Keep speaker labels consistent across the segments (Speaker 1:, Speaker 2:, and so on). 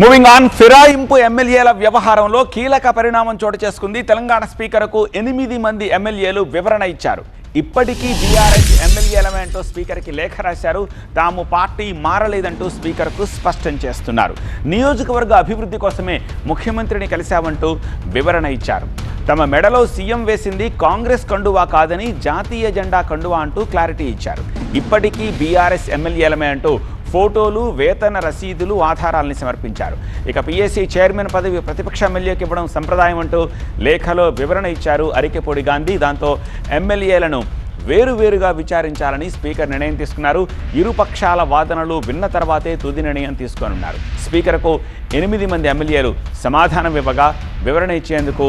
Speaker 1: Moving on, ఫిరాయింపు ఎమ్మెల్యేల వ్యవహారంలో కీలక పరిణామం చోటు చేసుకుంది. తెలంగాణ స్పీకర్కు 8 మంది ఎమ్మెల్యేలు వివరణ ఇచ్చారు. ఇప్పటికీ బీఆర్ఎస్ ఎమ్మెల్యేలమేంటో స్పీకర్కి లేఖ రాశారు. తాము పార్టీ మారలేదంటూ స్పీకర్కు స్పష్టం చేస్తున్నారు. నియోజకవర్గ అభివృద్ధి కోసమే ముఖ్యమంత్రిని కలిశామంటూ వివరణ ఇచ్చారు. తమ మెడలో సీఎం వేసింది కాంగ్రెస్ కండువా కాదని జాతీయ జెండా కండువా అంటూ క్లారిటీ ఇచ్చారు. ఇప్పటికీ బీఆర్ఎస్ ఎమ్మెల్యేలమే అంటూ ఫోటోలు, వేతన రసీదులు, ఆధారాలని సమర్పించారు. ఇక పీఏసీ చైర్మన్ పదవి ప్రతిపక్ష ఎమ్మెల్యేకి ఇవ్వడం సంప్రదాయం అంటూ లేఖలో వివరణ ఇచ్చారు అరికెపూడి గాంధీ. దాంతో ఎమ్మెల్యేలను వేరువేరుగా విచారించాలని స్పీకర్ నిర్ణయం తీసుకున్నారు. ఇరుపక్షాల వాదనలు విన్న తర్వాతే తుది నిర్ణయం తీసుకోనున్నారు. స్పీకర్కు 8 మంది ఎమ్మెల్యేలు సమాధానం ఇవ్వగా వివరణ ఇచ్చేందుకు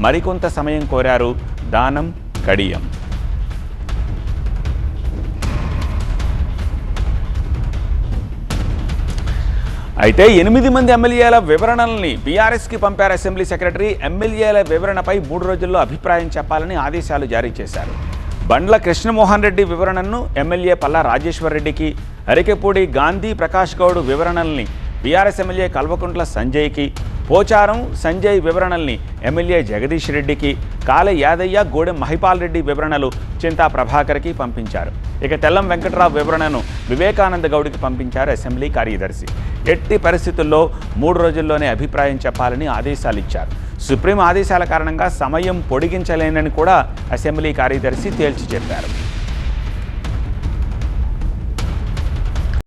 Speaker 1: మరికొంత సమయం కోరారు దానం కడియం. అయితే 8 మంది ఎమ్మెల్యేల వివరణల్ని బీఆర్ఎస్కి పంపారు అసెంబ్లీ సెక్రటరీ. ఎమ్మెల్యేల వివరణపై 3 రోజుల్లో అభిప్రాయం చెప్పాలని ఆదేశాలు జారీ చేశారు. బండ్ల కృష్ణమోహన్ రెడ్డి వివరణను ఎమ్మెల్యే పల్లా రాజేశ్వర్ రెడ్డికి, అరికెపూడి గాంధీ, ప్రకాష్ గౌడ్ వివరణల్ని బీఆర్ఎస్ ఎమ్మెల్యే కల్వకుంట్ల సంజయ్కి, పోచారం సంజయ్ వివరణల్ని ఎమ్మెల్యే జగదీష్ రెడ్డికి, కాలే యాదయ్య, గూడెం మహిపాల్ రెడ్డి వివరణలు చింతా ప్రభాకర్కి పంపించారు. ఇక తెల్లం వెంకట్రావు వివరణను వివేకానంద గౌడ్కి పంపించారు అసెంబ్లీ కార్యదర్శి. ఎట్టి పరిస్థితుల్లో 3 రోజుల్లోనే అభిప్రాయం చెప్పాలని ఆదేశాలు ఇచ్చారు. సుప్రీం ఆదేశాల కారణంగా సమయం పొడిగించలేనని కూడా అసెంబ్లీ కార్యదర్శి తేల్చి చెప్పారు.